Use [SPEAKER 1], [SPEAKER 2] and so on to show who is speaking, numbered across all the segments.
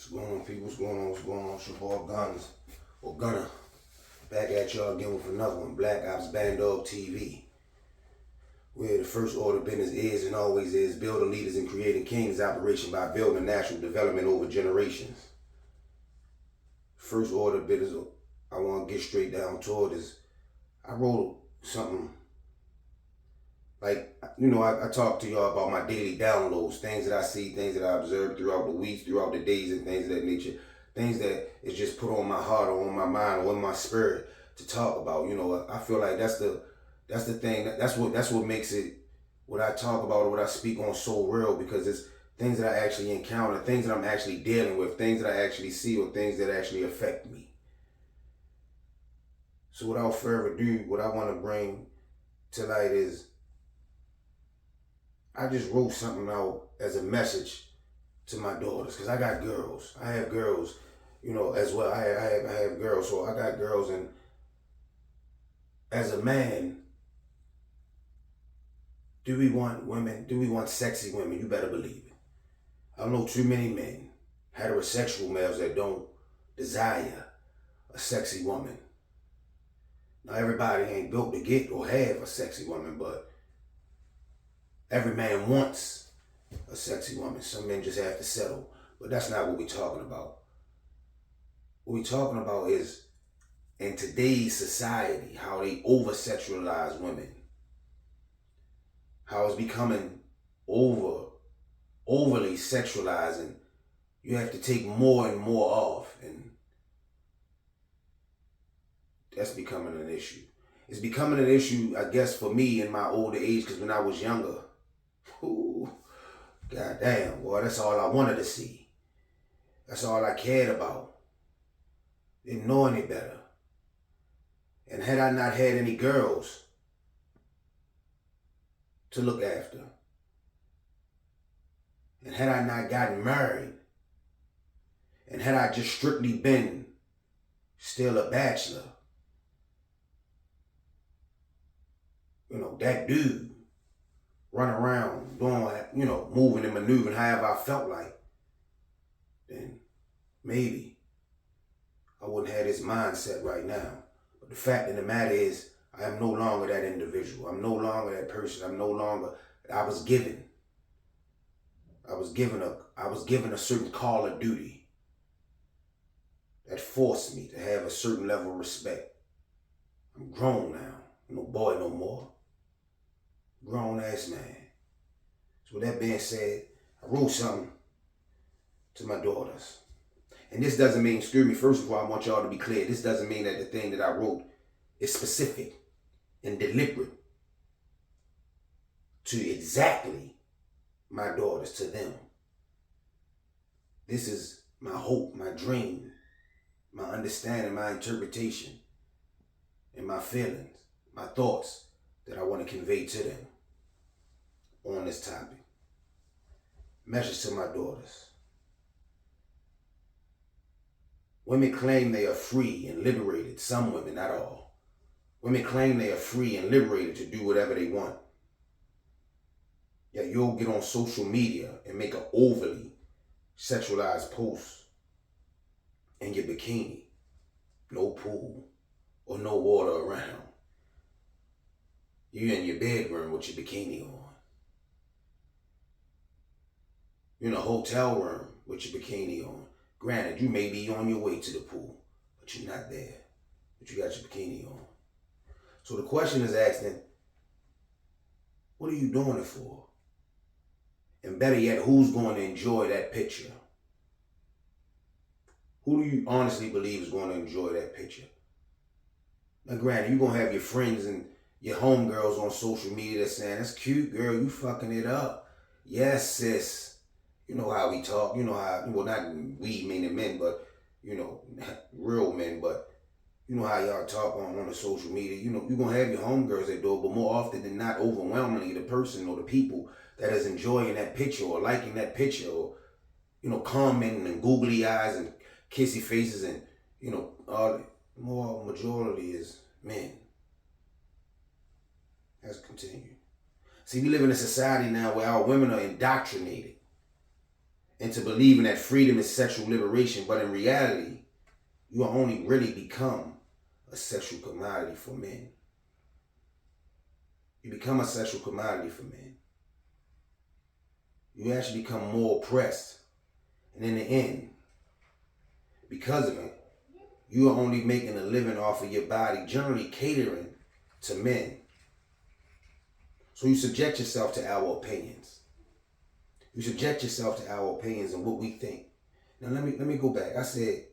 [SPEAKER 1] What's going on, people? What's going on? What's going on? It's your boy Guns, or Gunner. Back at y'all again with another one. Black Ops Bandog TV. Where the first order of business is and always is building leaders and creating kings operation by building national development over generations. First order of business I want to get straight down toward is I wrote something like, I talk to y'all about my daily downloads, things that I see, things that I observe throughout the weeks, throughout the days, and things of that nature. Things that is just put on my heart or on my mind or in my spirit to talk about. I feel like that's the thing. That's what makes it, what I talk about or what I speak on, so real, because it's things that I actually encounter, things that I'm actually dealing with, things that I actually see, or things that actually affect me. So without further ado, what I want to bring to light is, I just wrote something out as a message to my daughters, because I got girls. I have girls, as well. I have girls, so I got girls, and as a man, do we want women? Do we want sexy women? You better believe it. I don't know too many men, heterosexual males, that don't desire a sexy woman. Now, everybody ain't built to get or have a sexy woman, but every man wants a sexy woman. Some men just have to settle. But that's not what we're talking about. What we're talking about is, in today's society, how they oversexualize women. How it's becoming overly sexualized, and you have to take more and more off. And that's becoming an issue. It's becoming an issue, I guess, for me in my older age, because when I was younger, ooh, goddamn, boy, that's all I wanted to see. That's all I cared about. Didn't know any better. And had I not had any girls to look after, and had I not gotten married, and had I just strictly been still a bachelor, that dude running around doing, moving and maneuvering however I felt like, then maybe I wouldn't have this mindset right now. But the fact of the matter is, I am no longer that individual. I'm no longer that person. I'm no longer, I was given a certain call of duty that forced me to have a certain level of respect. I'm grown now. I'm no boy no more. Grown ass man. So with that being said, I wrote something to my daughters. And this doesn't mean, excuse me, first of all, I want y'all to be clear. This doesn't mean that the thing that I wrote is specific and deliberate to exactly my daughters, to them. This is my hope, my dream, my understanding, my interpretation, and my feelings, my thoughts that I want to convey to them on this topic. Message to my daughters. Women claim they are free and liberated. Some women, not all. Women claim they are free and liberated to do whatever they want. Yet you'll get on social media and make an overly sexualized post in your bikini. No pool or no water around. You in your bedroom with your bikini on. You're in a hotel room with your bikini on. Granted, you may be on your way to the pool, but you're not there. But you got your bikini on. So the question is asking, what are you doing it for? And better yet, who's going to enjoy that picture? Who do you honestly believe is going to enjoy that picture? Now granted, you're going to have your friends and your homegirls on social media that's saying, that's cute, girl, you fucking it up. Yes, sis. You know how we talk. You know how, well, not we meaning men, but, real men, but you know how y'all talk on the social media. You're going to have your homegirls that do it, but more often than not, overwhelmingly, the person or the people that is enjoying that picture or liking that picture or, commenting and googly eyes and kissy faces and, more majority is men. Let's continue. See, we live in a society now where our women are indoctrinated into believing that freedom is sexual liberation, but in reality, you will only really become a sexual commodity for men. You become a sexual commodity for men. You actually become more oppressed. And in the end, because of it, you are only making a living off of your body, generally catering to men. So you subject yourself to our opinions. You subject yourself to our opinions and what we think. Now let me go back. I said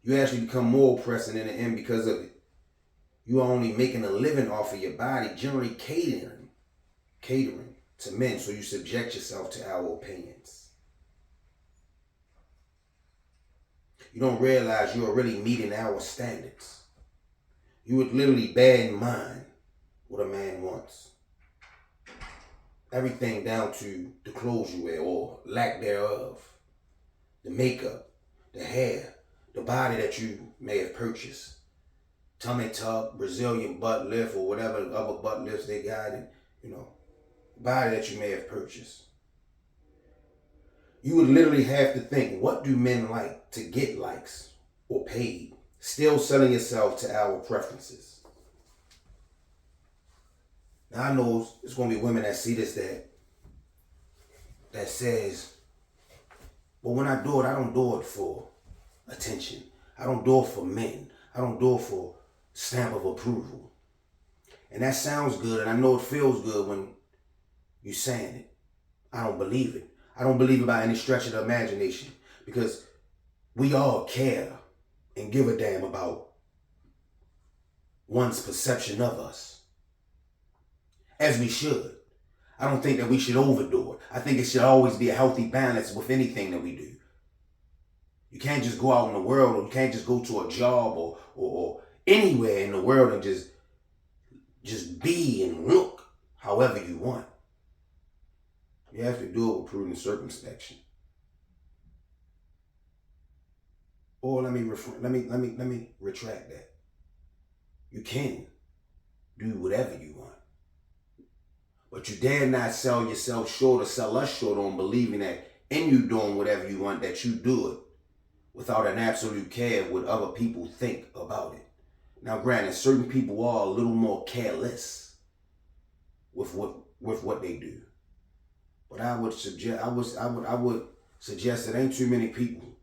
[SPEAKER 1] you actually become more oppressed, and in the end, because of it, you are only making a living off of your body, generally catering to men. So you subject yourself to our opinions. You don't realize you are really meeting our standards. You would literally bear in mind what a man wants. Everything down to the clothes you wear or lack thereof, the makeup, the hair, the body that you may have purchased, tummy tuck, Brazilian butt lift, or whatever other butt lifts they got, and body that you may have purchased. You would literally have to think, what do men like to get likes or paid? Still selling yourself to our preferences. Now I know it's going to be women that see this that says, but when I do it, I don't do it for attention. I don't do it for men. I don't do it for stamp of approval. And that sounds good, and I know it feels good when you're saying it. I don't believe it. I don't believe it by any stretch of the imagination, because we all care and give a damn about one's perception of us. As we should. I don't think that we should overdo it. I think it should always be a healthy balance with anything that we do. You can't just go out in the world, or you can't just go to a job or anywhere in the world and just be and look however you want. You have to do it with prudent circumspection. Or let me retract that. You can do whatever you want. But you dare not sell yourself short or sell us short on believing that in you doing whatever you want, that you do it without an absolute care of what other people think about it. Now granted, certain people are a little more careless with what they do. But I would suggest that ain't too many people,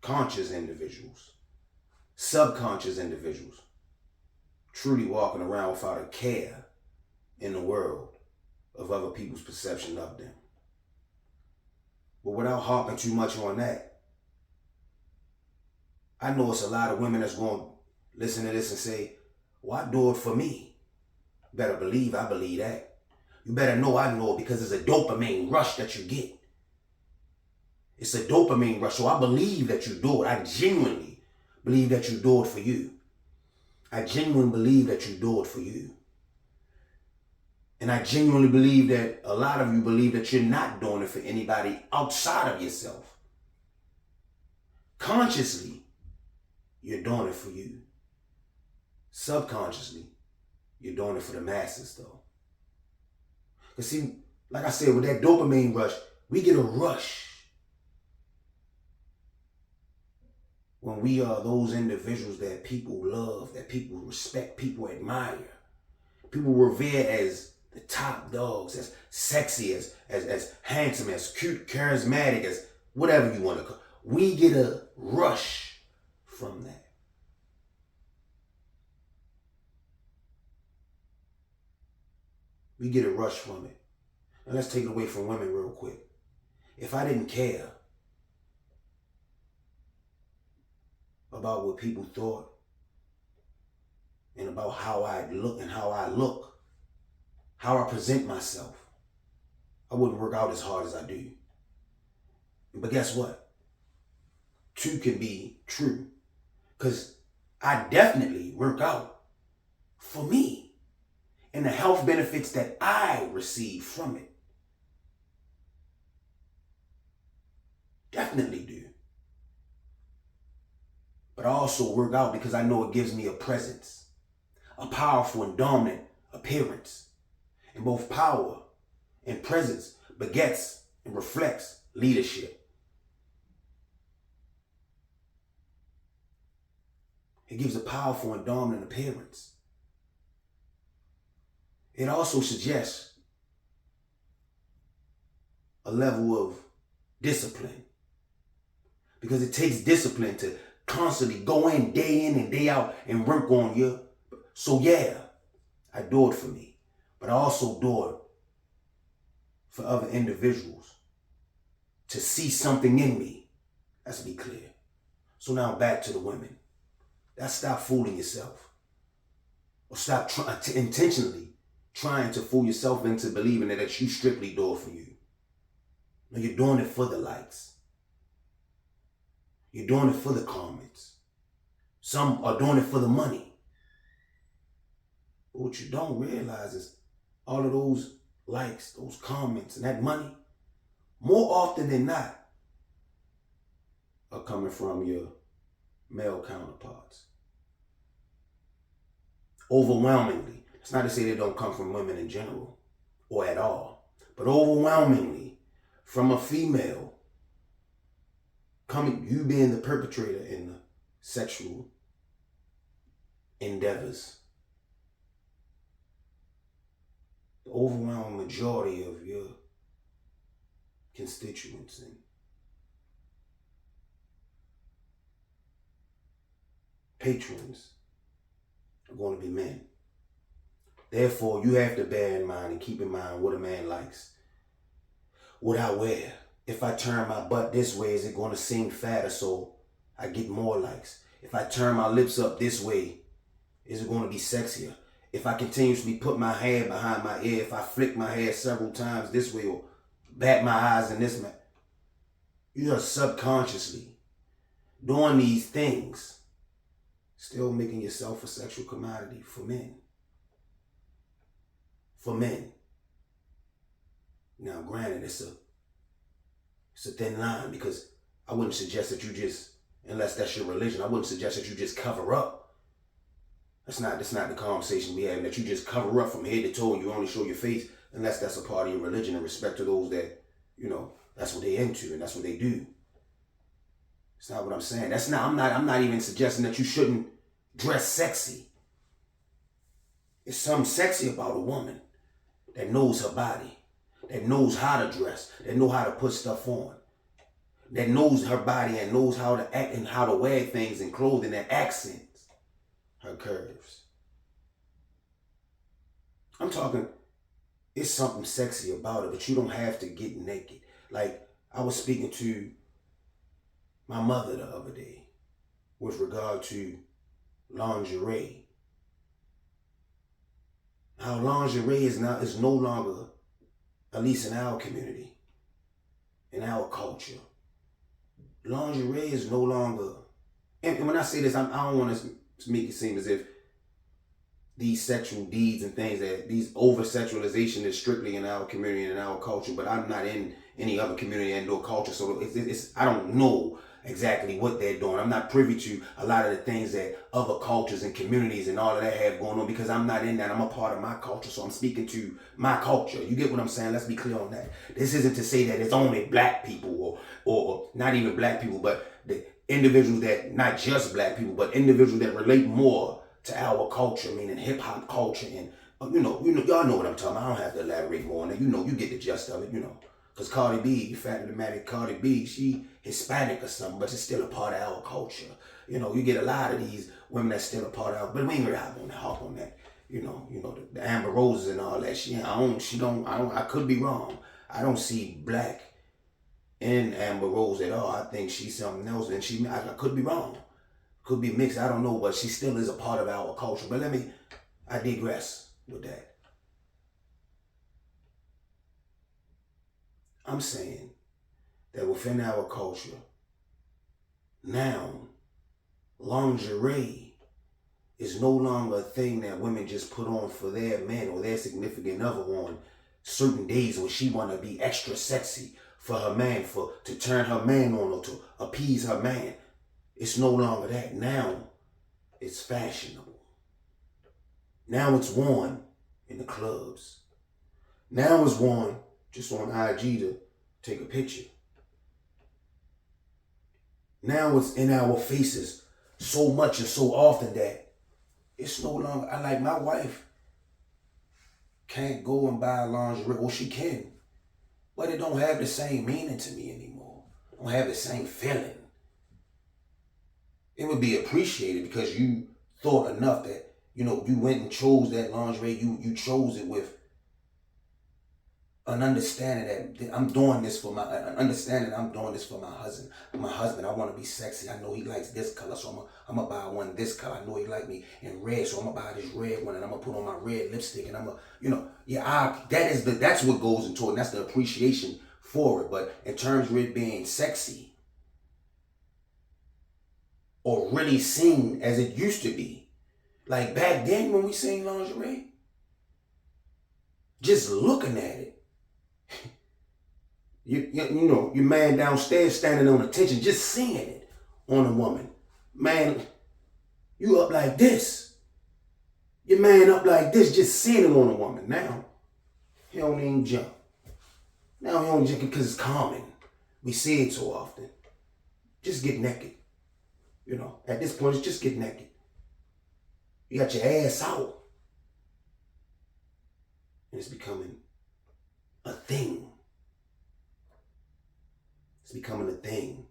[SPEAKER 1] conscious individuals, subconscious individuals, truly walking around without a care in the world of other people's perception of them. But without harping too much on that, I know it's a lot of women that's going to listen to this and say, well, I do it for me. You better believe I believe that. You better know I know it, because it's a dopamine rush that you get. It's a dopamine rush. So I believe that you do it. I genuinely believe that you do it for you. I genuinely believe that you do it for you. And I genuinely believe that a lot of you believe that you're not doing it for anybody outside of yourself. Consciously, you're doing it for you. Subconsciously, you're doing it for the masses, though. Because see, like I said, with that dopamine rush, we get a rush when we are those individuals that people love, that people respect, people admire, people revere as the top dogs, as sexy, as handsome, as cute, charismatic, as whatever you want to call. We get a rush from that. We get a rush from it. Now let's take it away from women real quick. If I didn't care about what people thought and about how I look and how I present myself, I wouldn't work out as hard as I do. But guess what? Two can be true. Because I definitely work out for me and the health benefits that I receive from it. Definitely do. But I also work out because I know it gives me a presence, a powerful and dominant appearance. And both power and presence begets and reflects leadership. It gives a powerful and dominant appearance. It also suggests a level of discipline, because it takes discipline to constantly go in and day out and work on you. So yeah, I do it for me, but I also do it for other individuals to see something in me. Let's be clear. So now back to the women. That's stop fooling yourself, or stop intentionally trying to fool yourself into believing that you strictly do it for you. No, you're doing it for the likes. You're doing it for the comments. Some are doing it for the money. But what you don't realize is all of those likes, those comments, and that money, more often than not, are coming from your male counterparts. Overwhelmingly. It's not to say they don't come from women in general or at all, but overwhelmingly from a female coming, you being the perpetrator in the sexual endeavors. The overwhelming majority of your constituents and patrons are going to be men. Therefore, you have to bear in mind and keep in mind what a man likes. What I wear. If I turn my butt this way, is it going to seem fatter so I get more likes? If I turn my lips up this way, is it going to be sexier? If I continuously put my hand behind my ear, if I flick my hair several times this way or bat my eyes in this way, you are subconsciously doing these things, still making yourself a sexual commodity for men. For men. Now, granted, it's a thin line, because I wouldn't suggest that you just, unless that's your religion, I wouldn't suggest that you just cover up. That's not the conversation we have, that you just cover up from head to toe and you only show your face, unless that's a part of your religion, in respect to those that, that's what they're into and that's what they do. It's not what I'm saying. I'm not even suggesting that you shouldn't dress sexy. It's something sexy about a woman that knows her body, that knows how to dress, that knows how to put stuff on, that knows her body and knows how to act and how to wear things and clothing that accents her curves. I'm talking, it's something sexy about it, but you don't have to get naked. Like, I was speaking to my mother the other day with regard to lingerie. How lingerie is no longer, at least in our community, in our culture, lingerie is no longer, and when I say this, I don't want to make it seem as if these sexual deeds and things, that these over-sexualization is strictly in our community and in our culture, but I'm not in any other community and no culture, so it's I don't know exactly what they're doing. I'm not privy to a lot of the things that other cultures and communities and all of that have going on, because I'm not in that. I'm a part of my culture, so I'm speaking to my culture. You get what I'm saying? Let's be clear on that. This isn't to say that it's only black people or not even black people, but the individuals that, not just black people, but individuals that relate more to our culture, meaning hip hop culture, and y'all know what I'm talking about. I don't have to elaborate more on it. You get the gist of it, Because Cardi B, the fact of the matter, Cardi B, she Hispanic or something, but it's still a part of our culture. You get a lot of these women that's still a part of our, but we ain't really hop on that. The Amber Roses and all that. I could be wrong. I don't see black in Amber Rose at all. I think she's something else, and I could be wrong. Could be mixed, I don't know, but she still is a part of our culture. But I digress with that. I'm saying that within our culture, now, lingerie is no longer a thing that women just put on for their man or their significant other on certain days when she want to be extra sexy for her man, to turn her man on or to appease her man. It's no longer that. Now, it's fashionable. Now it's worn in the clubs. Now it's worn just on IG to take a picture. Now it's in our faces so much and so often that it's no longer, I like my wife can't go and buy lingerie. Well, she can, but it don't have the same meaning to me anymore. It don't have the same feeling. It would be appreciated because you thought enough that, you went and chose that lingerie. You chose it with an understanding that I'm doing this for my husband. I want to be sexy. I know he likes this color, so I'm gonna buy one this color. I know he like me in red, so I'm gonna buy this red one, and I'm gonna put on my red lipstick, and that's what goes into it. And that's the appreciation for it. But in terms of it being sexy or really seen as it used to be, like back then when we seen lingerie, just looking at it. Your man downstairs standing on attention, just seeing it on a woman. Man, you up like this. Your man up like this, just seeing it on a woman. Now, he don't even jump. Now he don't jump because it's common. We see it so often. Just get naked. At this point, it's just get naked. You got your ass out. And it's becoming a thing. It's becoming a thing.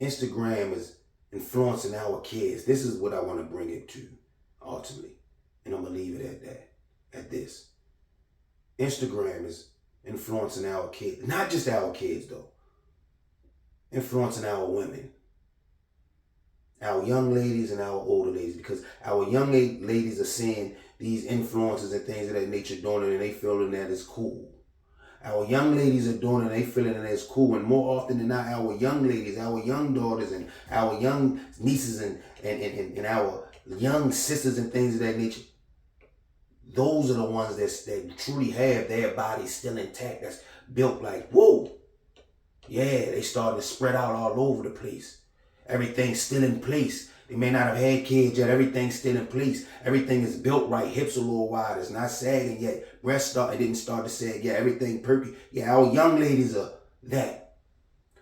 [SPEAKER 1] Instagram is influencing our kids. This is what I want to bring it to, ultimately. And I'm going to leave it at that, at this. Instagram is influencing our kids. Not just our kids, though. Influencing our women. Our young ladies and our older ladies. Because our young ladies are seeing these influences and things of that nature doing it, and they feeling that it's cool. Our young ladies are doing it and they feeling it as cool. And more often than not, our young ladies, our young daughters, and our young nieces and our young sisters and things of that nature, those are the ones that truly have their bodies still intact, that's built like, whoa. Yeah, they starting to spread out all over the place. Everything's still in place. They may not have had kids yet. Everything's still in place. Everything is built right. Hips a little wide. It's not sagging yet. Breasts didn't start to sag yet. Everything perky. Yeah, our young ladies are that.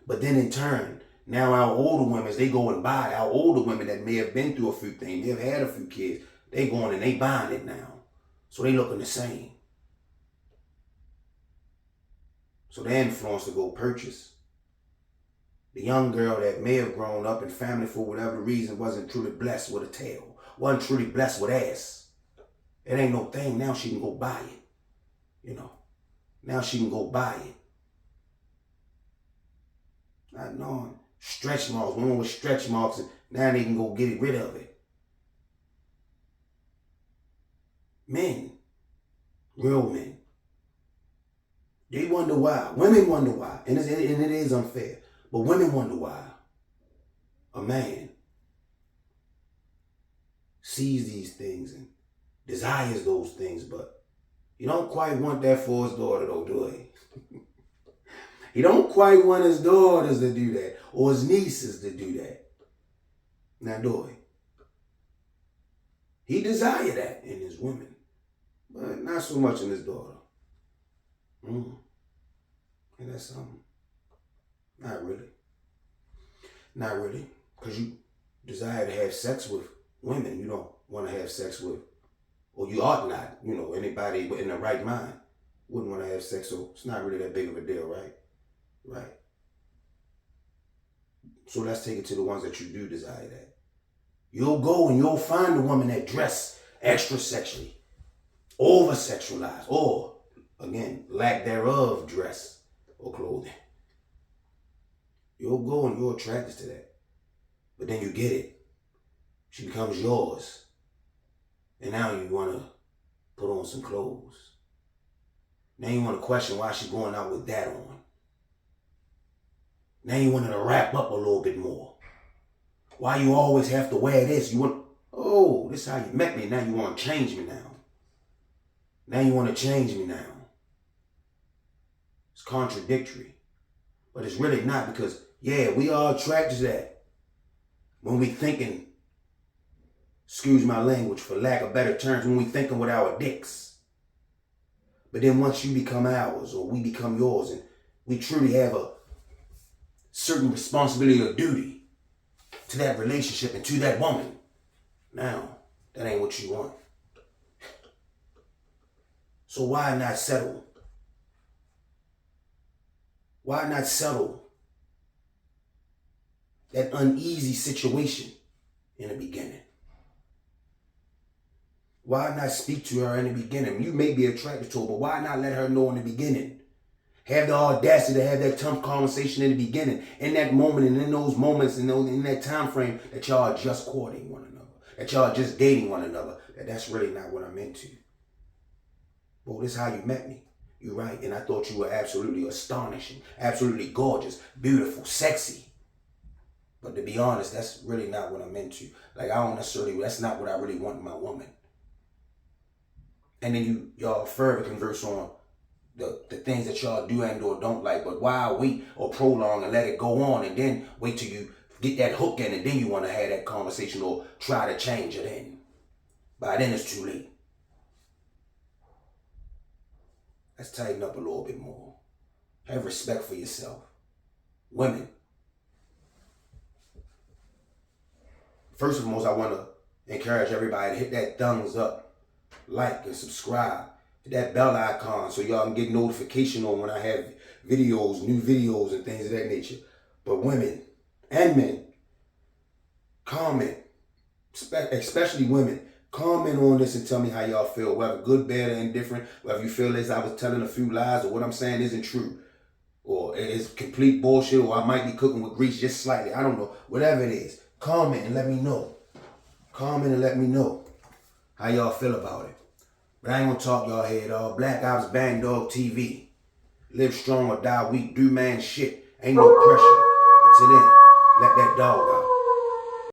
[SPEAKER 1] But then in turn, now our older women, they go and buy. Our older women that may have been through a few things, may have had a few kids, they going and they buying it now. So they looking the same. So they're influenced to go purchase. The young girl that may have grown up in family for whatever reason wasn't truly blessed with a tail, wasn't truly blessed with ass. It ain't no thing. Now she can go buy it. Now she can go buy it. Not knowing. Stretch marks. Women with stretch marks, and now they can go get rid of it. Men. Real men. They wonder why. Women wonder why. And it is unfair. But women wonder why a man sees these things and desires those things, but he don't quite want that for his daughter, though, do he? He don't quite want his daughters to do that or his nieces to do that. Now, do he? He desire that in his women, but not so much in his daughter. And that's something. Not really. Not really. Because you desire to have sex with women you don't want to have sex with. Or you ought not. Anybody in the right mind wouldn't want to have sex. So it's not really that big of a deal, right? Right. So let's take it to the ones that you do desire that. You'll go and you'll find a woman that dress extra sexually. Oversexualized. Or, again, lack thereof dress or clothing. You'll go and you're attracted to that. But then you get it. She becomes yours. And now you want to put on some clothes. Now you want to question why she's going out with that on. Now you want her to wrap up a little bit more. Why you always have to wear this? This is how you met me. Now you want to change me now. Now you want to change me now. It's contradictory. But it's really not, because, yeah, we are attracted to that. When we thinking, excuse my language, for lack of better terms, when we thinking with our dicks. But then once you become ours, or we become yours, and we truly have a certain responsibility or duty, to that relationship and to that woman. Now, that ain't what you want. So why not settle? Why not settle that uneasy situation in the beginning? Why not speak to her in the beginning? You may be attracted to her, but why not let her know in the beginning? Have the audacity to have that tough conversation in the beginning, in that moment, and in those moments, in that time frame that y'all are just courting one another, that y'all are just dating one another. That's really not what I'm into. Well, this is how you met me. You're right, and I thought you were absolutely astonishing, absolutely gorgeous, beautiful, sexy. But to be honest, that's really not what I'm into. Like, that's not what I really want in my woman. And then y'all further converse on the things that y'all do and or don't like. But why wait or prolong and let it go on and then wait till you get that hook in and then you want to have that conversation or try to change it in. By then it's too late. Let's tighten up a little bit more. Have respect for yourself. Women. First and most, I want to encourage everybody to hit that thumbs up. Like and subscribe. Hit that bell icon so y'all can get notification on when I have videos, new videos and things of that nature. But women and men, comment, especially women, comment on this and tell me how y'all feel, whether good, bad, or indifferent, whether you feel as I was telling a few lies or what I'm saying isn't true, or it's complete bullshit, or I might be cooking with grease just slightly. I don't know. Whatever it is, comment and let me know. Comment and let me know how y'all feel about it. But I ain't gonna talk y'all head off. Black Ops Bang Dog TV. Live strong or die weak. Do man shit. Ain't no pressure. Until then, let that dog out.